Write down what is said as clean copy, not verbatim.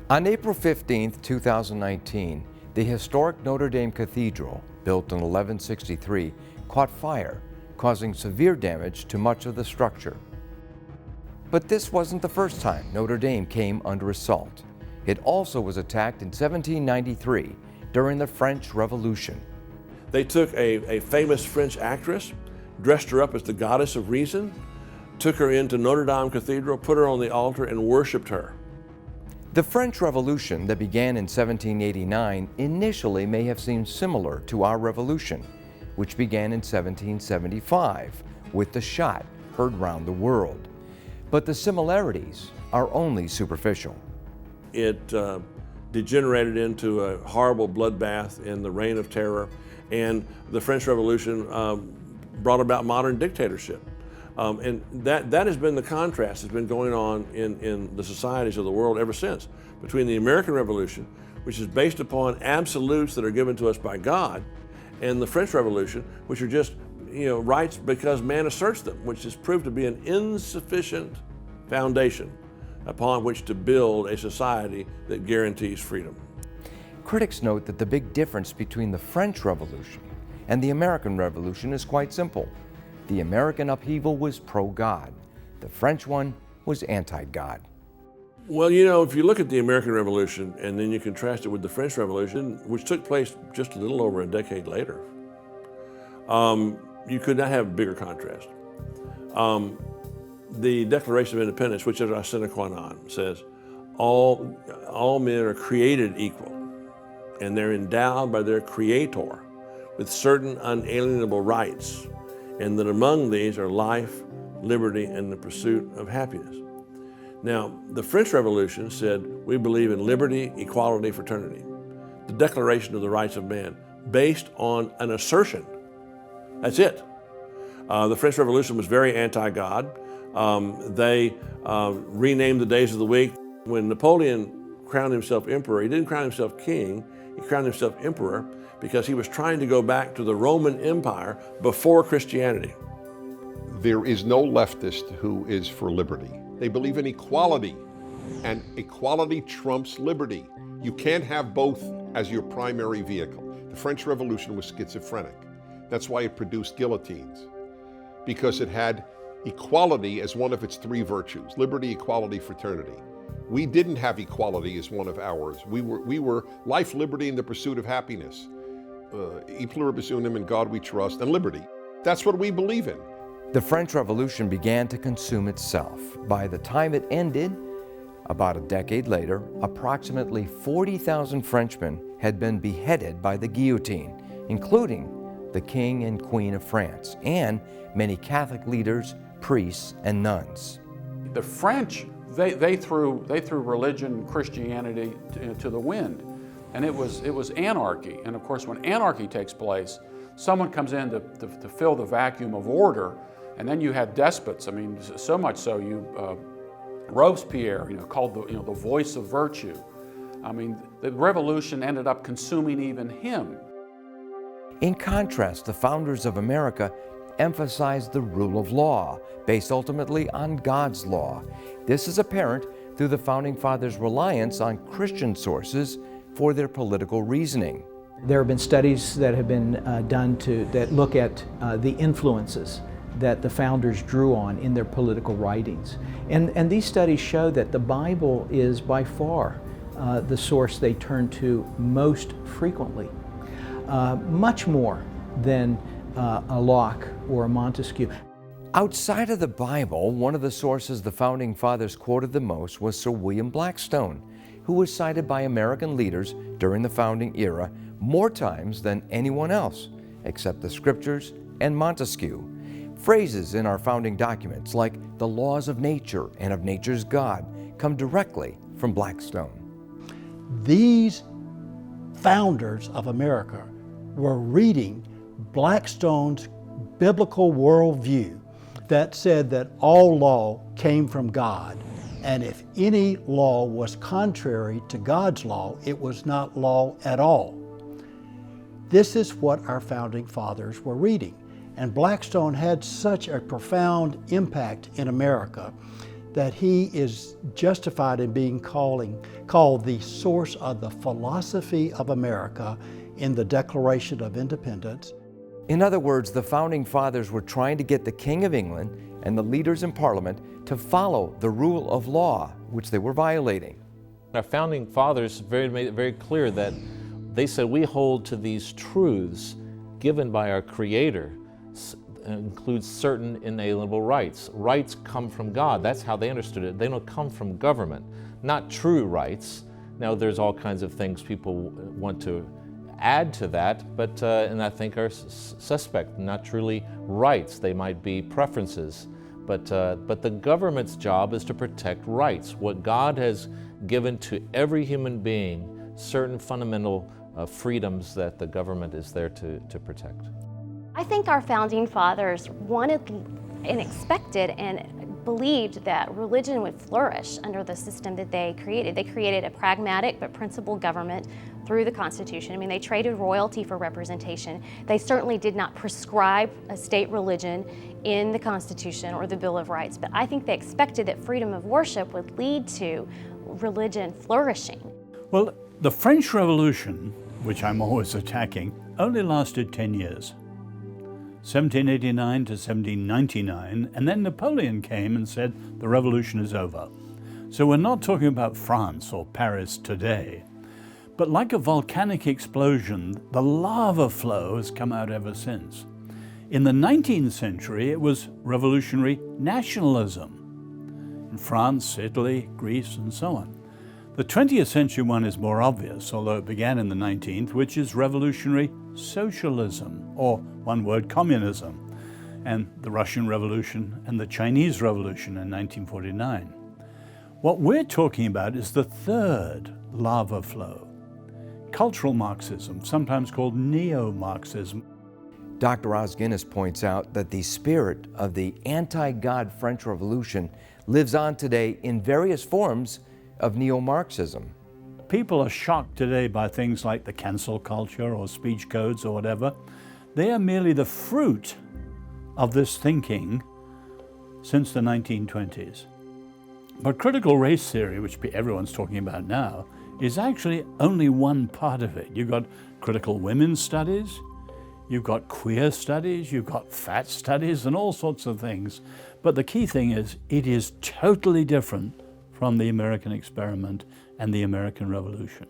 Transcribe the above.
On April 15, 2019, the historic Notre Dame Cathedral, built in 1163, caught fire, causing severe damage to much of the structure. But this wasn't the first time Notre Dame came under assault. It also was attacked in 1793 during the French Revolution. They took a famous French actress, dressed her up as the goddess of reason, took her into Notre Dame Cathedral, put her on the altar, and worshiped her. The French Revolution that began in 1789 initially may have seemed similar to our revolution, which began in 1775 with the shot heard round the world. But the similarities are only superficial. It degenerated into a horrible bloodbath in the Reign of Terror, and the French Revolution brought about modern dictatorship. And that has been the contrast that's been going on in the societies of the world ever since, between the American Revolution, which is based upon absolutes that are given to us by God, and the French Revolution, which are just rights because man asserts them, which has proved to be an insufficient foundation upon which to build a society that guarantees freedom. Critics note that the big difference between the French Revolution and the American Revolution is quite simple. The American upheaval was pro-God. The French one was anti-God. Well, if you look at the American Revolution and then you contrast it with the French Revolution, which took place just a little over a decade later, you could not have a bigger contrast. The Declaration of Independence, which is our sine qua non, says all men are created equal, and they're endowed by their Creator with certain unalienable rights, and that among these are life, liberty, and the pursuit of happiness. Now, the French Revolution said, we believe in liberty, equality, fraternity. The Declaration of the Rights of Man, based on an assertion. That's it. The French Revolution was very anti-God. They renamed the days of the week. When Napoleon crowned himself emperor, he didn't crown himself king, he crowned himself emperor because he was trying to go back to the Roman Empire before Christianity. There is no leftist who is for liberty. They believe in equality, and equality trumps liberty. You can't have both as your primary vehicle. The French Revolution was schizophrenic. That's why it produced guillotines, because it had equality as one of its three virtues: liberty, equality, fraternity. We didn't have equality as one of ours. We were life, liberty, and the pursuit of happiness. E pluribus unum, in God we trust, and liberty. That's what we believe in. The French Revolution began to consume itself. By the time it ended, about a decade later, approximately 40,000 Frenchmen had been beheaded by the guillotine, including the King and Queen of France, and many Catholic leaders, priests, and nuns. The French, they threw religion, Christianity to the wind, and it was anarchy. And of course, when anarchy takes place, someone comes in to fill the vacuum of order, and then you had despots. I mean, so much so Robespierre, called the voice of virtue. I mean, the revolution ended up consuming even him. In contrast, the founders of America emphasized the rule of law, based ultimately on God's law. This is apparent through the Founding Fathers' reliance on Christian sources for their political reasoning. There have been studies that have been done that look at the influences that the founders drew on in their political writings. And these studies show that the Bible is by far the source they turn to most frequently, much more than a Locke or a Montesquieu. Outside of the Bible, one of the sources the Founding Fathers quoted the most was Sir William Blackstone, who was cited by American leaders during the founding era more times than anyone else, except the Scriptures and Montesquieu. Phrases in our founding documents like the laws of nature and of nature's God come directly from Blackstone. These founders of America were reading Blackstone's biblical worldview that said that all law came from God, and if any law was contrary to God's law, it was not law at all. This is what our founding fathers were reading. And Blackstone had such a profound impact in America that he is justified in being called the source of the philosophy of America in the Declaration of Independence. In other words, the Founding Fathers were trying to get the King of England and the leaders in Parliament to follow the rule of law, which they were violating. Our Founding Fathers made it very clear that they said we hold to these truths given by our Creator, includes certain inalienable rights. Rights come from God. That's how they understood it. They don't come from government, not true rights. Now there's all kinds of things people want to add to that, but and I think are suspect, not truly rights. They might be preferences, but the government's job is to protect rights. What God has given to every human being, certain fundamental freedoms that the government is there to protect. I think our Founding Fathers wanted and expected and believed that religion would flourish under the system that they created. They created a pragmatic but principled government through the Constitution. I mean, they traded royalty for representation. They certainly did not prescribe a state religion in the Constitution or the Bill of Rights, but I think they expected that freedom of worship would lead to religion flourishing. Well, the French Revolution, which I'm always attacking, only lasted 10 years. 1789 to 1799, and then Napoleon came and said the revolution is over. So we're not talking about France or Paris today, but like a volcanic explosion, the lava flow has come out ever since. In the 19th century, it was revolutionary nationalism in France, Italy, Greece, and so on. The 20th century one is more obvious, although it began in the 19th, which is revolutionary socialism, or one word, communism, and the Russian Revolution and the Chinese Revolution in 1949. What we're talking about is the third lava flow, cultural Marxism, sometimes called neo-Marxism. Dr. Os Guinness points out that the spirit of the anti-God French Revolution lives on today in various forms of neo-Marxism. People are shocked today by things like the cancel culture or speech codes or whatever. They are merely the fruit of this thinking since the 1920s. But critical race theory, which everyone's talking about now, is actually only one part of it. You've got critical women's studies, you've got queer studies, you've got fat studies, and all sorts of things. But the key thing is, it is totally different from the American experiment and the American Revolution.